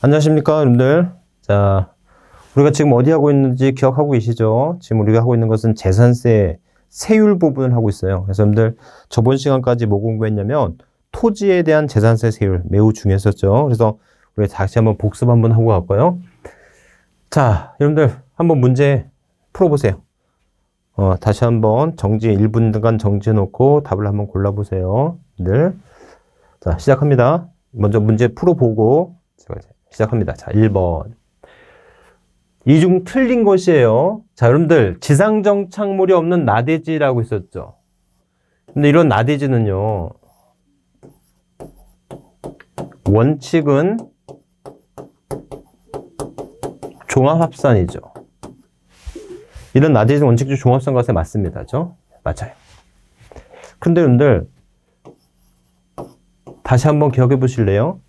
안녕하십니까, 여러분들. 자, 우리가 지금 어디 하고 있는지 기억하고 계시죠? 지금 우리가 하고 있는 것은 재산세 세율 부분을 하고 있어요. 그래서 여러분들 저번 시간까지 뭐 공부했냐면 토지에 대한 재산세 세율 매우 중요했었죠. 그래서 우리 다시 한번 복습 한번 하고 갈까요? 자, 여러분들 한번 문제 풀어보세요. 다시 한번 1분간 정지해 놓고 답을 한번 골라보세요. 여러분들. 자, 시작합니다. 먼저 문제 풀어보고 제가 이제 시작합니다. 자, 1번. 이 중 틀린 것이에요. 자, 여러분들 지상정착물이 없는 나대지라고 있었죠. 근데 이런 나대지는요, 원칙은 종합합산이죠. 이런 나대지는 원칙적 종합산과세 맞습니다. 죠? 맞아요. 근데 여러분들 다시 한번 기억해 보실래요?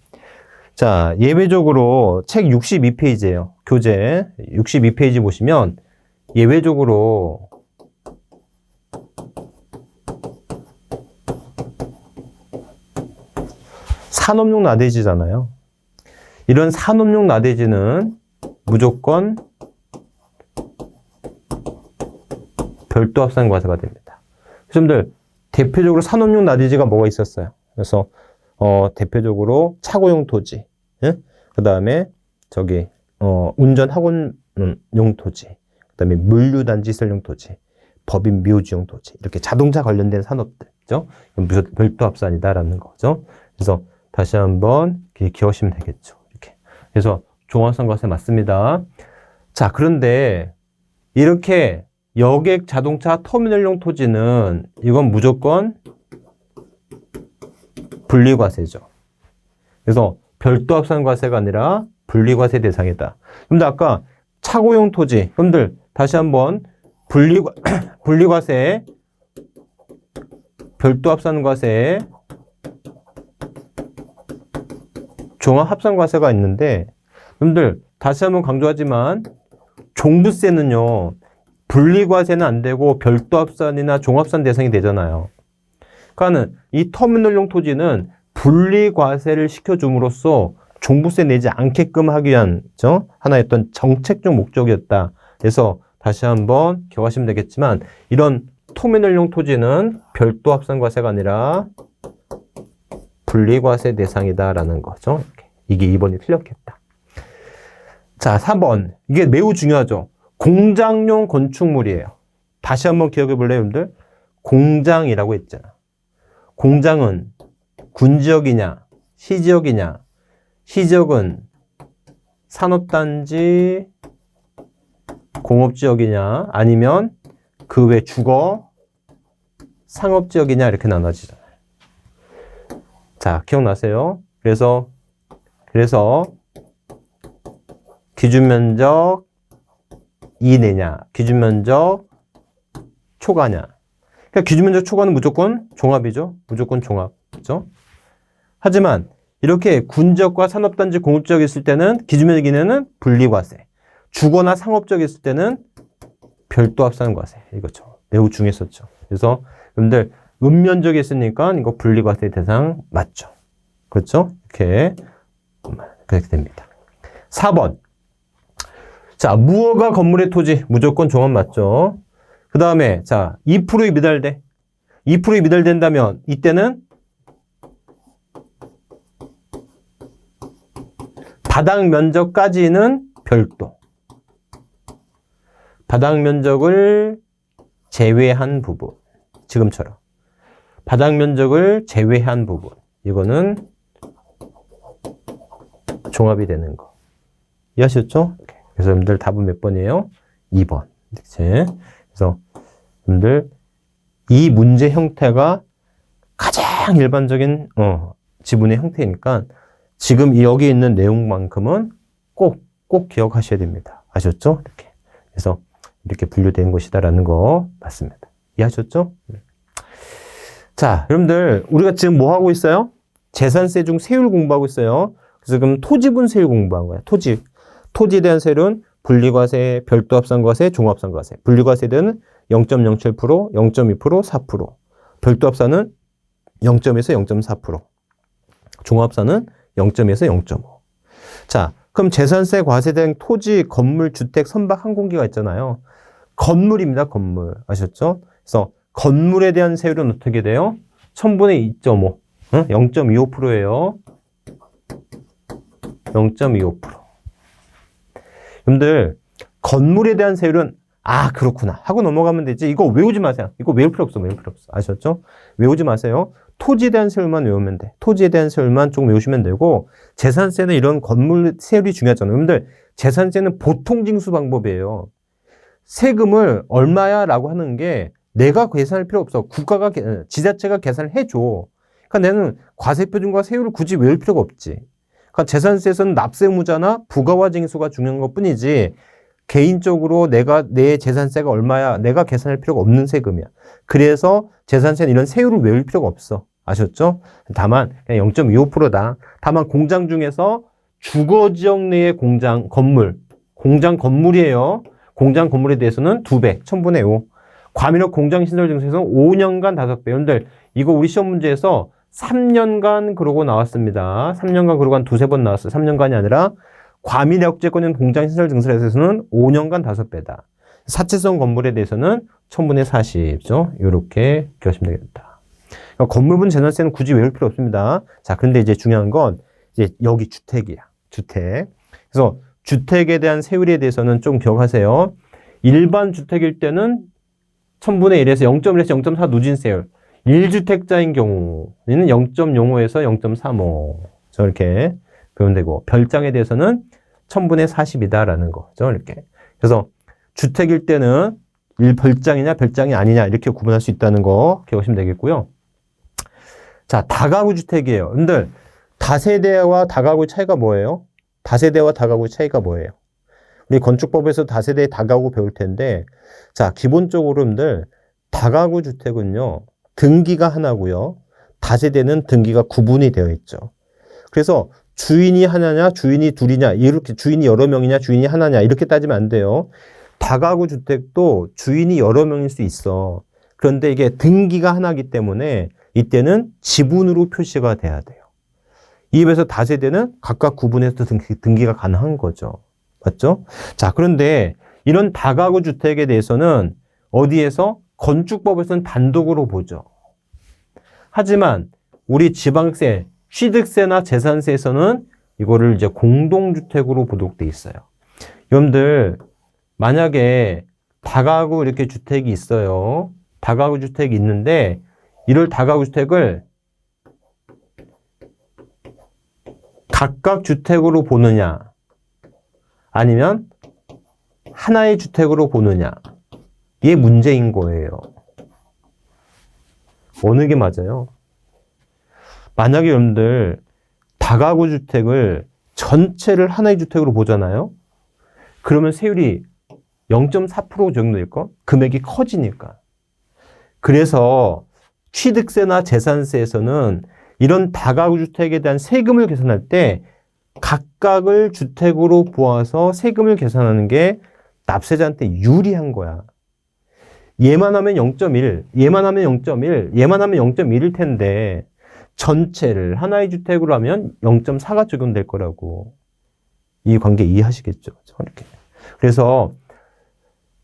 자, 예외적으로 책 62페이지예요. 교재 62페이지 보시면 예외적으로 산업용 나대지잖아요. 이런 산업용 나대지는 무조건 별도 합산과세가 됩니다. 여러분들 대표적으로 산업용 나대지가 뭐가 있었어요? 그래서 대표적으로 차고용 토지, 예? 그 다음에 운전학원용 토지, 그 다음에 물류단지 시설용 토지, 법인 묘지용 토지, 이렇게 자동차 관련된 산업들, 그죠? 별도 합산이다라는 거죠. 그래서 다시 한번 기억하시면 되겠죠. 이렇게. 그래서 종합산과세 맞습니다. 자, 그런데 이렇게 여객 자동차 터미널용 토지는 이건 무조건 분리과세죠. 그래서 별도 합산과세가 아니라 분리과세 대상이다. 그런데 아까 차고용 토지, 여러분들 다시 한번 분리과세, 별도 합산과세, 종합합산과세가 있는데, 여러분들 다시 한번 강조하지만 종부세는요, 분리과세는 안 되고 별도 합산이나 종합산 대상이 되잖아요. 그러니까는 이 터미널용 토지는 분리과세를 시켜줌으로써 종부세 내지 않게끔 하기 위한 하나의 어떤 정책적 목적이었다. 그래서 다시 한번 기억하시면 되겠지만 이런 터미널용 토지는 별도 합산과세가 아니라 분리과세 대상이다라는 거죠. 이게 2번이 틀렸겠다. 자, 3번. 이게 매우 중요하죠. 공장용 건축물이에요. 다시 한번 기억해 볼래요, 여러분들? 공장이라고 했잖아. 공장은 군지역이냐, 시지역이냐, 시지역은 산업단지, 공업지역이냐, 아니면 그 외 주거, 상업지역이냐, 이렇게 나눠지잖아요. 자, 기억나세요? 그래서 기준면적 이내냐, 기준면적 초과냐. 그러니까 기준면적 초과는 무조건 종합이죠. 무조건 종합. 그렇죠? 하지만 이렇게 군지역과 산업단지 공업지역이 있을 때는 기준면적 이내는 분리과세. 주거나 상업지역이 있을 때는 별도 합산과세. 이거죠. 매우 중요했었죠. 그래서 여러분들 읍면적이 있으니까 이거 분리과세 대상 맞죠. 그렇죠? 그렇게 됩니다. 4번. 자, 무허가 건물의 토지 무조건 종합 맞죠. 그 다음에 자 2%의 미달돼. 2%의 미달된다면 이때는 바닥 면적까지는 별도. 바닥 면적을 제외한 부분. 지금처럼. 바닥 면적을 제외한 부분. 이거는 종합이 되는 거. 이해하셨죠? 그래서 여러분들 답은 몇 번이에요? 2번. 그래서 여러분들 이 문제 형태가 가장 일반적인 지문의 형태니까 지금 여기 있는 내용만큼은 꼭 기억하셔야 됩니다. 아셨죠? 이렇게. 그래서 이렇게 분류된 것이다라는 거 맞습니다. 이해하셨죠? 자, 여러분들 우리가 지금 뭐 하고 있어요? 재산세 중 세율 공부하고 있어요. 그래서 그럼 토지분 세율 공부한 거야. 토지에 대한 세율은 분리과세, 별도 합산과세, 종합합산과세. 분리과세는 0.07%, 0.2%, 4%. 별도 합산은 0.에서 0.4%. 종합합산은 0.에서 0.5. 자, 그럼 재산세, 과세된 토지, 건물, 주택, 선박, 항공기가 있잖아요. 건물입니다. 건물. 아셨죠? 그래서 건물에 대한 세율은 어떻게 돼요? 1000분의 2.5. 0.25%예요. 0.25%. 여러분들 건물에 대한 세율은 그렇구나 하고 넘어가면 되지. 이거 외우지 마세요. 이거 외울 필요 없어. 아셨죠? 외우지 마세요. 토지에 대한 세율만 외우면 돼. 토지에 대한 세율만 조금 외우시면 되고, 재산세는 이런 건물 세율이 중요하잖아요. 여러분들 재산세는 보통 징수 방법이에요. 세금을 얼마야 라고 하는 게 내가 계산할 필요 없어. 국가가, 지자체가 계산을 해줘. 그러니까 나는 과세표준과 세율을 굳이 외울 필요가 없지. 그러니까 재산세에서는 납세의무자나 부가와 징수가 중요한 것 뿐이지, 개인적으로 내 재산세가 얼마야 내가 계산할 필요가 없는 세금이야. 그래서 재산세는 이런 세율을 외울 필요가 없어. 아셨죠? 다만 그냥 0.25%다. 다만 공장 중에서 주거지역 내의 공장 건물이에요. 공장 건물에 대해서는 2배, 1000분의 5. 과밀업 공장 시설 증세에서는 5년간 5배. 여러분들 이거 우리 시험 문제에서 3년간 그러고 나왔습니다. 3년간 그러고 한 2-3번 나왔어요. 3년간이 아니라 과밀역제권인 공장시설 증설에 대해서는 5년간 5배다. 사치성 건물에 대해서는 1000분의 40죠. 이렇게 기억하시면 되겠다. 그러니까 건물분 재산세는 굳이 외울 필요 없습니다. 자, 그런데 이제 중요한 건 이제 여기 주택이야. 주택. 그래서 주택에 대한 세율에 대해서는 좀 기억하세요. 일반 주택일 때는 1000분의 1에서 0.1에서 0.4 누진세율. 1주택자인 경우는 0.05에서 0.35. 저렇게 배우면 되고, 별장에 대해서는 1000분의 40이다라는 거죠. 이렇게. 그래서 주택일 때는 별장이냐 별장이 아니냐 이렇게 구분할 수 있다는 거 기억하시면 되겠고요. 자, 다가구 주택이에요. 여러분들 다세대와 다가구의 차이가 뭐예요? 다세대와 다가구의 차이가 뭐예요? 우리 건축법에서 다세대 다가구 배울 텐데, 자, 기본적으로 여러분들 다가구 주택은요, 등기가 하나고요. 다세대는 등기가 구분이 되어 있죠. 그래서 주인이 하나냐, 주인이 둘이냐, 이렇게 주인이 여러 명이냐, 주인이 하나냐, 이렇게 따지면 안 돼요. 다가구 주택도 주인이 여러 명일 수 있어. 그런데 이게 등기가 하나이기 때문에 이때는 지분으로 표시가 돼야 돼요. 이에 비해서 다세대는 각각 구분해서 등기가 가능한 거죠. 맞죠? 자, 그런데 이런 다가구 주택에 대해서는 어디에서? 건축법에서는 단독으로 보죠. 하지만 우리 지방세, 취득세나 재산세에서는 이거를 이제 공동주택으로 보도록 돼 있어요. 여러분들 만약에 다가구 이렇게 주택이 있어요. 다가구 주택이 있는데 이를 다가구 주택을 각각 주택으로 보느냐 아니면 하나의 주택으로 보느냐, 이게 문제인 거예요. 어느 게 맞아요? 만약에 여러분들 다가구 주택을 전체를 하나의 주택으로 보잖아요. 그러면 세율이 0.4% 정도일까? 금액이 커지니까. 그래서 취득세나 재산세에서는 이런 다가구 주택에 대한 세금을 계산할 때 각각을 주택으로 보아서 세금을 계산하는 게 납세자한테 유리한 거야. 얘만 하면 0.1, 얘만 하면 0.1, 얘만 하면 0.1일 텐데 전체를 하나의 주택으로 하면 0.4가 적용될 거라고. 이 관계 이해하시겠죠? 이렇게. 그래서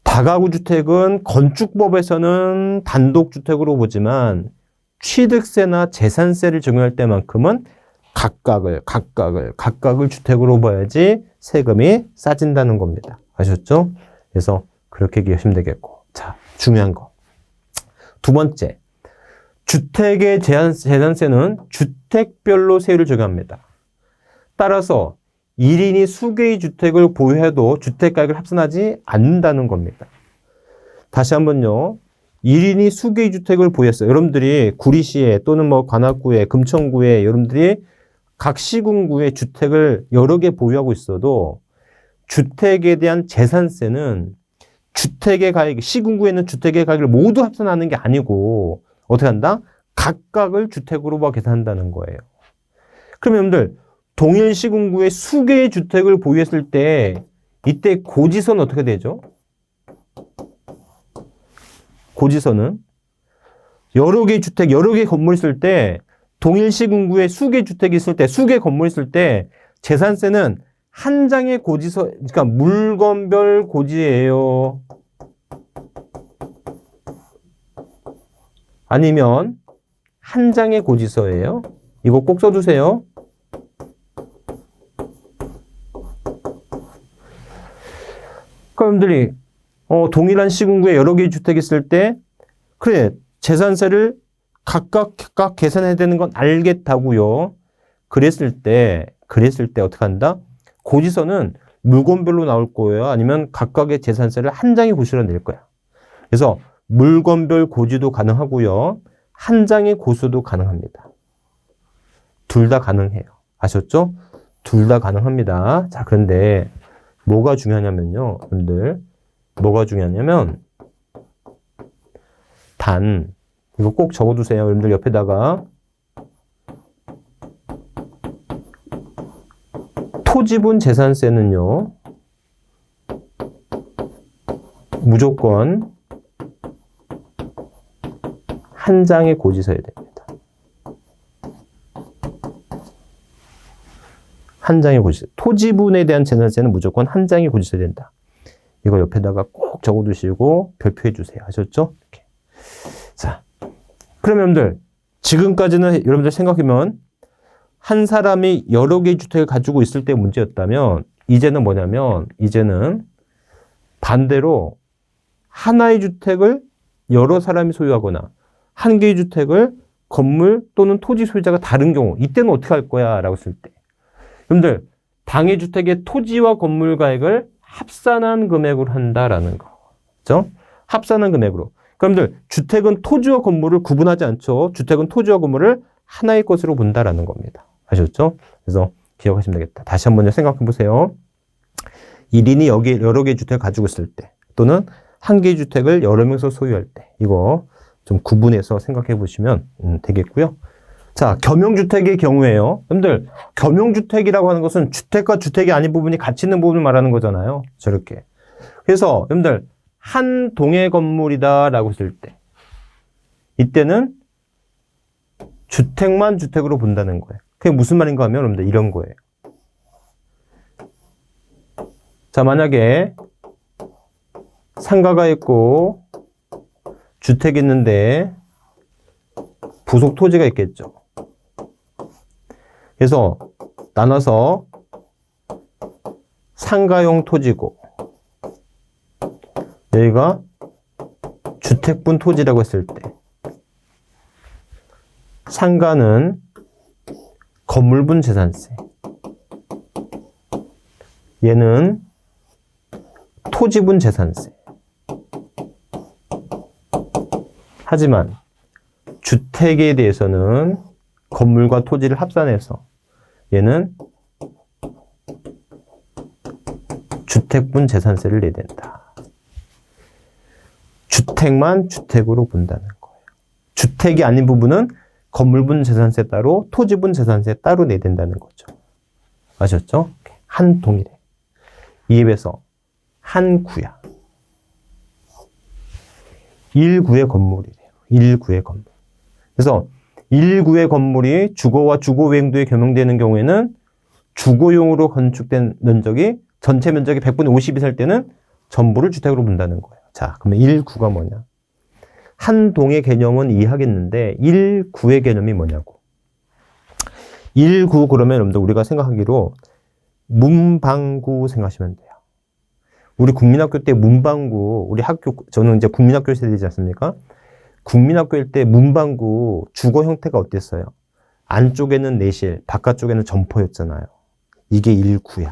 다가구 주택은 건축법에서는 단독주택으로 보지만 취득세나 재산세를 적용할 때만큼은 각각을 주택으로 봐야지 세금이 싸진다는 겁니다. 아셨죠? 그래서 그렇게 기억하시면 되겠고. 자, 중요한 거. 두 번째. 주택의 재산세는 주택별로 세율을 적용합니다. 따라서 1인이 수개의 주택을 보유해도 주택가액을 합산하지 않는다는 겁니다. 다시 한번요. 1인이 수개의 주택을 보유했어요. 여러분들이 구리시에 또는 뭐 관악구에, 금천구에 여러분들이 각 시군구에 주택을 여러 개 보유하고 있어도 주택에 대한 재산세는 주택의 가액, 시군구에는 주택의 가액을 모두 합산하는 게 아니고 어떻게 한다? 각각을 주택으로 계산한다는 거예요. 그럼 여러분들 동일 시군구에 수개의 주택을 보유했을 때 이때 고지서는 어떻게 되죠? 고지서는 여러 개의 주택, 여러 개의 건물이 있을 때 동일 시군구에 수개의 주택이 있을 때, 수개의 건물이 있을 때 재산세는 한 장의 고지서, 그러니까 물건별 고지예요. 아니면 한 장의 고지서예요. 이거 꼭 써두세요. 그러니까 여러분들이 동일한 시군구에 여러 개의 주택이 있을 때 그래 재산세를 각각 계산해야 되는 건 알겠다고요. 그랬을 때 어떻게 한다? 고지서는 물건별로 나올 거예요. 아니면 각각의 재산세를 한 장의 고지서로 낼 거야. 그래서 물건별 고지도 가능하고요. 한 장의 고지서도 가능합니다. 둘 다 가능해요. 아셨죠? 둘 다 가능합니다. 자, 그런데 뭐가 중요하냐면요. 여러분들 뭐가 중요하냐면 단 이거 꼭 적어두세요. 여러분들 옆에다가 토지분 재산세는요. 무조건 한 장의 고지서여야 됩니다. 한 장의 고지서. 토지분에 대한 재산세는 무조건 한 장의 고지서여야 된다. 이거 옆에다가 꼭 적어두시고 별표해 주세요. 아셨죠? 이렇게. 자, 그럼 여러분들 지금까지는 여러분들 생각해보면 한 사람이 여러 개의 주택을 가지고 있을 때 문제였다면 이제는 뭐냐면 이제는 반대로 하나의 주택을 여러 사람이 소유하거나 한 개의 주택을 건물 또는 토지 소유자가 다른 경우 이때는 어떻게 할 거야? 라고 했을 때 여러분들 당해 주택의 토지와 건물 가액을 합산한 금액으로 한다라는 거. 그렇죠? 합산한 금액으로. 그러니까 주택은 토지와 건물을 구분하지 않죠. 주택은 토지와 건물을 하나의 것으로 본다라는 겁니다. 아셨죠? 그래서 기억하시면 되겠다. 다시 한번 생각해 보세요. 1인이 여러 개의 주택을 가지고 있을 때 또는 한 개의 주택을 여러 명에서 소유할 때 이거 좀 구분해서 생각해 보시면 되겠고요. 자, 겸용주택의 경우에요. 여러분들 겸용주택이라고 하는 것은 주택과 주택이 아닌 부분이 같이 있는 부분을 말하는 거잖아요. 저렇게. 그래서 여러분들 한 동의 건물이다라고 했을 때 이때는 주택만 주택으로 본다는 거예요. 그게 무슨 말인가 하면 여러분들 이런 거예요. 자, 만약에 상가가 있고 주택이 있는데 부속 토지가 있겠죠. 그래서 나눠서 상가용 토지고 여기가 주택분 토지라고 했을 때 상가는 건물분 재산세, 얘는 토지분 재산세. 하지만 주택에 대해서는 건물과 토지를 합산해서 얘는 주택분 재산세를 내야 된다. 주택만 주택으로 본다는 거예요. 주택이 아닌 부분은 건물분 재산세 따로, 토지분 재산세 따로 내야 된다는 거죠. 아셨죠? 한 동일해. 이에 비해서 한 구야. 1구의 건물이래요. 1구의 건물. 그래서 1구의 건물이 주거와 주거 외행도에 겸용되는 경우에는 주거용으로 건축된 면적이 전체 면적이 100분의 50이 살 때는 전부를 주택으로 본다는 거예요. 자, 그러면 1구가 뭐냐? 한 동의 개념은 이해하겠는데 1구의 개념이 뭐냐고. 1구 그러면 여러분들 우리가 생각하기로 문방구 생각하시면 돼요. 우리 국민학교 때 문방구, 우리 학교, 저는 이제 국민학교 세대이지 않습니까? 국민학교일 때 문방구 주거 형태가 어땠어요? 안쪽에는 내실, 바깥쪽에는 점포였잖아요. 이게 1구야.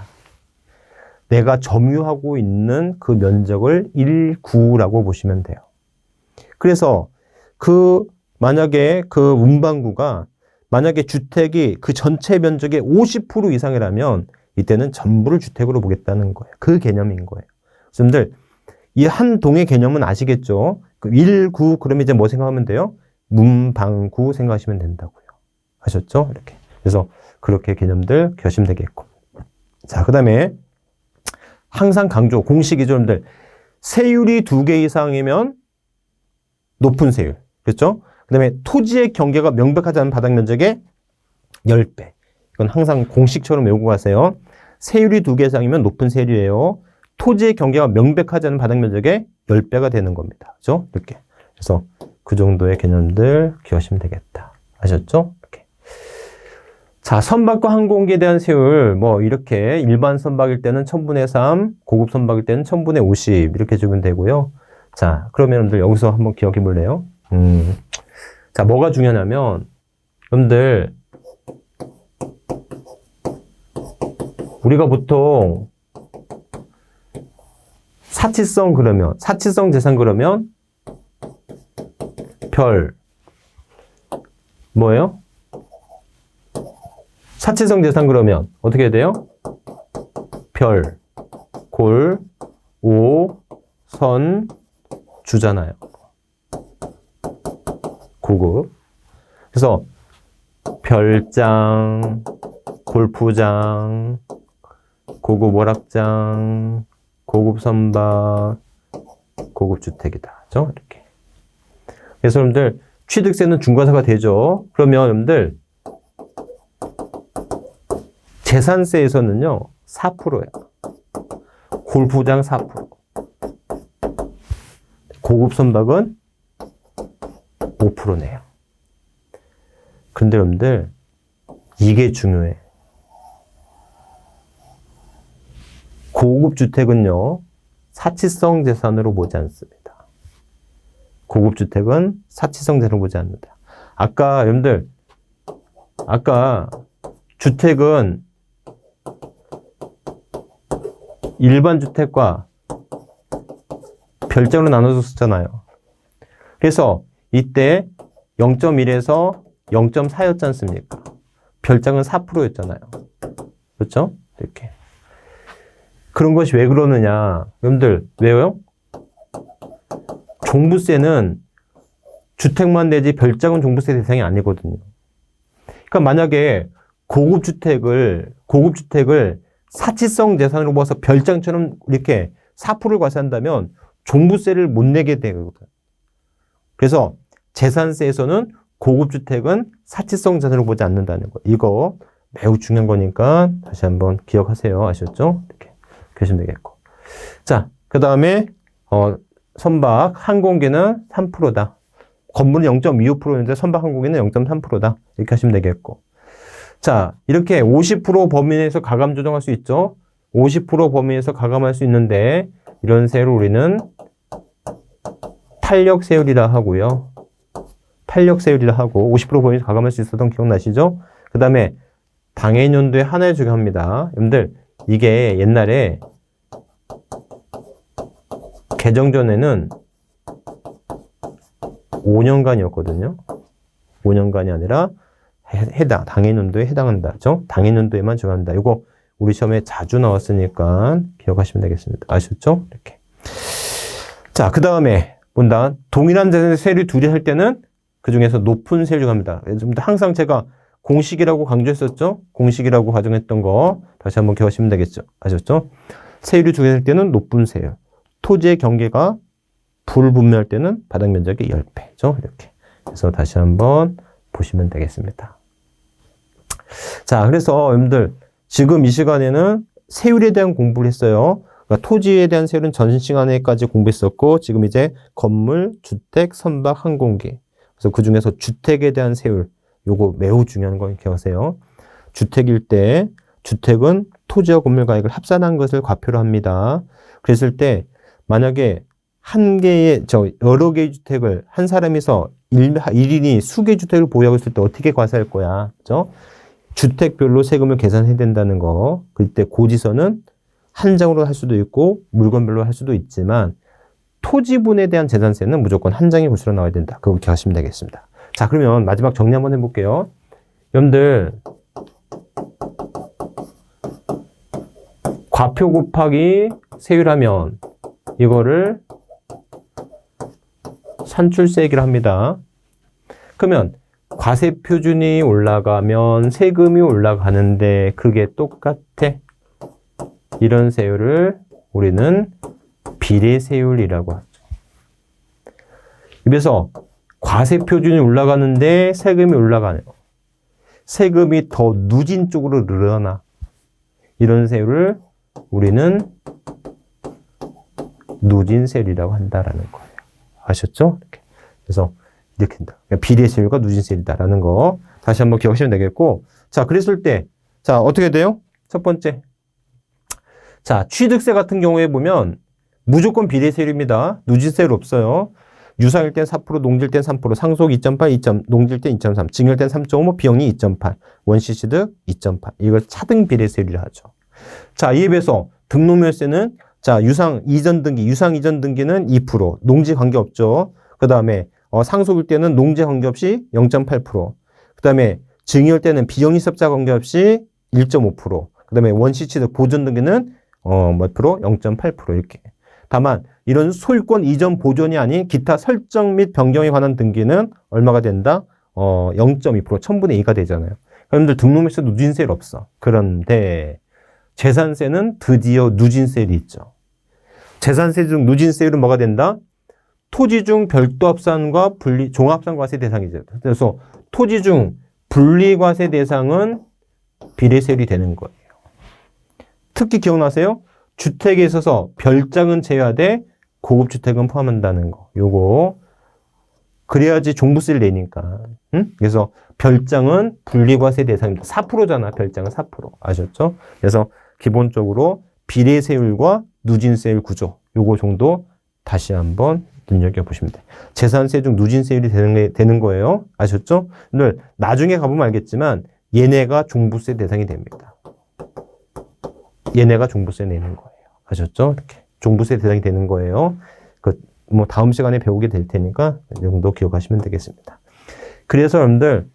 내가 점유하고 있는 그 면적을 1구라고 보시면 돼요. 그래서 만약에 그 문방구가 만약에 주택이 그 전체 면적의 50% 이상이라면 이때는 전부를 주택으로 보겠다는 거예요. 그 개념인 거예요. 여러분들 이 한 동의 개념은 아시겠죠? 1구 그러면 이제 뭐 생각하면 돼요? 문방구 생각하시면 된다고요. 아셨죠? 이렇게. 그래서 그렇게 개념들 기억하시면 되겠고. 자, 그다음에 항상 강조 공식이죠, 여러분들. 세율이 2개 이상이면 높은 세율. 그렇죠? 그다음에 토지의 경계가 명백하지 않은 바닥 면적의 10배. 이건 항상 공식처럼 외우고 가세요. 세율이 2개 이상이면 높은 세율이에요. 토지의 경계가 명백하지 않은 바닥 면적의 10배가 되는 겁니다. 그죠? 이렇게. 그래서 그 정도의 개념들 기억하시면 되겠다. 아셨죠? 이렇게. 자, 선박과 항공기에 대한 세율, 뭐, 이렇게 일반 선박일 때는 1000분의 3, 고급 선박일 때는 1000분의 50, 이렇게 주면 되고요. 자, 그러면 여러분들 여기서 한번 기억해 볼래요? 자, 뭐가 중요하냐면, 여러분들, 우리가 보통 사치성 재산 그러면 별 뭐예요? 사치성 재산 그러면 어떻게 해야 돼요? 별, 골, 오, 선, 주잖아요. 고급. 그래서 별장, 골프장, 고급 오락장, 고급 선박, 고급 주택이다. 그죠? 이렇게. 그래서 여러분들 취득세는 중과사가 되죠. 그러면 여러분들 재산세에서는요 4%예요. 골프장 4%. 고급 선박은 5%네요. 근데 여러분들 이게 중요해. 고급 주택은요 사치성 재산으로 보지 않습니다. 고급 주택은 사치성 재산으로 보지 않는다. 아까 주택은 일반 주택과 별장으로 나눠줬었잖아요. 그래서 이때 0.1에서 0.4였지 않습니까? 별장은 4%였잖아요. 그렇죠? 이렇게. 그런 것이 왜 그러느냐? 여러분들, 왜요? 종부세는 주택만 내지 별장은 종부세 대상이 아니거든요. 그러니까 만약에 고급 주택을 사치성 재산으로 봐서 별장처럼 이렇게 4%를 과세한다면 종부세를 못 내게 되거든요. 그래서 재산세에서는 고급 주택은 사치성 재산으로 보지 않는다는 거. 이거 매우 중요한 거니까 다시 한번 기억하세요. 아셨죠? 이렇게 하시면 되겠고. 자, 그 다음에 선박 항공기는 3%다. 건물은 0.25%인데 선박 항공기는 0.3%다. 이렇게 하시면 되겠고. 자, 이렇게 50% 범위 내에서 가감 조정할 수 있죠. 50% 범위 내에서 가감할 수 있는데 이런 세율을 우리는 탄력세율이라 하고요. 탄력세율이라 하고 50% 범위 내에서 가감할 수 있었던 기억나시죠? 그 다음에 당해년도에 하나에 적용합니다. 여러분들 이게 옛날에 개정 전에는 5년간이었거든요. 5년간이 아니라 당해년도에 해당한다. 그죠? 당해년도에만 적용한다. 이거 우리 시험에 자주 나왔으니까 기억하시면 되겠습니다. 아셨죠? 이렇게. 자, 그 다음에 본다. 동일한 재산의 세율이 둘이 할 때는 그 중에서 높은 세율을 합니다. 항상 제가 공식이라고 강조했었죠? 공식이라고 가정했던 거 다시 한번 기억하시면 되겠죠? 아셨죠? 세율이 두 개 할 때는 높은 세율. 토지의 경계가 불분명할 때는 바닥 면적의 10배죠. 이렇게. 그래서 다시 한번 보시면 되겠습니다. 자, 그래서 여러분들 지금 이 시간에는 세율에 대한 공부를 했어요. 그러니까 토지에 대한 세율은 전 시간에까지 공부했었고 지금 이제 건물, 주택, 선박, 항공기. 그래서 그 중에서 주택에 대한 세율 요거 매우 중요한 거 기억하세요. 주택일 때 주택은 토지와 건물 가액을 합산한 것을 과표로 합니다. 그랬을 때 만약에 여러 개의 주택을 한 사람이서 1인이 수개 주택을 보유하고 있을 때 어떻게 과세할 거야? 그죠? 주택별로 세금을 계산해야 된다는 거. 그때 고지서는 한 장으로 할 수도 있고 물건별로 할 수도 있지만 토지분에 대한 재산세는 무조건 한 장의 고지서로 나와야 된다. 그거 기억하시면 되겠습니다. 자, 그러면 마지막 정리 한번 해볼게요. 여러분들 과표 곱하기 세율하면 이거를 산출세액이라 합니다. 그러면 과세 표준이 올라가면 세금이 올라가는데 그게 똑같아. 이런 세율을 우리는 비례세율이라고 하죠. 그래서 과세 표준이 올라가는데 세금이 올라가네요. 세금이 더 누진 쪽으로 늘어나. 이런 세율을 우리는 누진세율이라고 한다라는 거예요. 아셨죠? 이렇게. 그래서 이렇게 된다. 그러니까 비례 세율과 누진세율이다라는 거 다시 한번 기억하시면 되겠고, 자, 그랬을 때, 자, 어떻게 돼요? 첫 번째. 자, 취득세 같은 경우에 보면 무조건 비례 세율입니다. 누진세율 없어요. 유상일 땐 4%, 농지일 땐 3%, 상속 2.8, 농지일 땐 2.3, 증여일 땐 3.5, 비영리 2.8, 원시취득 2.8. 이걸 차등 비례 세율이라 하죠. 자, 이에 비해서 등록물세는 자, 유상 이전 등기는 2%, 농지 관계없죠. 그 다음에 상속일 때는 농지 관계없이 0.8%, 그 다음에 증여일 때는 비영리 사업자 관계없이 1.5%, 그 다음에 원시취득 보존 등기는 몇 프로? 0.8% 이렇게. 다만 이런 소유권 이전 보존이 아닌 기타 설정 및 변경에 관한 등기는 얼마가 된다? 0.2%, 1000분의 2가 되잖아요. 여러분들 등록물세 누진세율 없어. 그런데 재산세는 드디어 누진세율이 있죠. 재산세 중 누진세율은 뭐가 된다? 토지 중 별도 합산과 분리, 종합상과세 대상이죠. 그래서 토지 중 분리과세 대상은 비례세율이 되는 거예요. 특히 기억나세요? 주택에 있어서 별장은 제외하되 고급주택은 포함한다는 거. 요거. 그래야지 종부세를 내니까. 응? 그래서 별장은 분리과세 대상입니다. 4%잖아. 별장은 4%. 아셨죠? 그래서 기본적으로 비례세율과 누진세율 구조. 요거 정도 다시 한번 눈여겨보시면 돼요. 재산세 중 누진세율이 되는 거예요. 아셨죠? 오늘 나중에 가보면 알겠지만 얘네가 종부세 대상이 됩니다. 얘네가 종부세 내는 거예요. 아셨죠? 이렇게 종부세 대상이 되는 거예요. 뭐 다음 시간에 배우게 될 테니까 이 정도 기억하시면 되겠습니다. 그래서 여러분들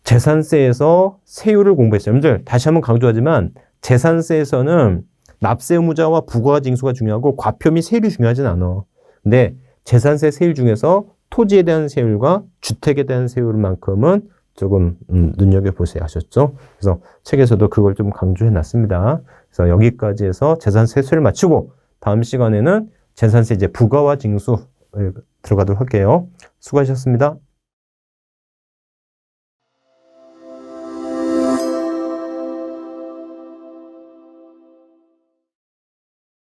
재산세에서 세율을 공부했어요. 여러분들 다시 한번 강조하지만 재산세에서는 납세 의무자와 부과 징수가 중요하고 과표 및 세율이 중요하진 않아. 근데 재산세 세율 중에서 토지에 대한 세율과 주택에 대한 세율만큼은 조금 눈여겨보세요. 아셨죠? 그래서 책에서도 그걸 좀 강조해 놨습니다. 그래서 여기까지 해서 재산세 세율을 마치고 다음 시간에는 재산세 이제 부과와 징수 들어가도록 할게요. 수고하셨습니다.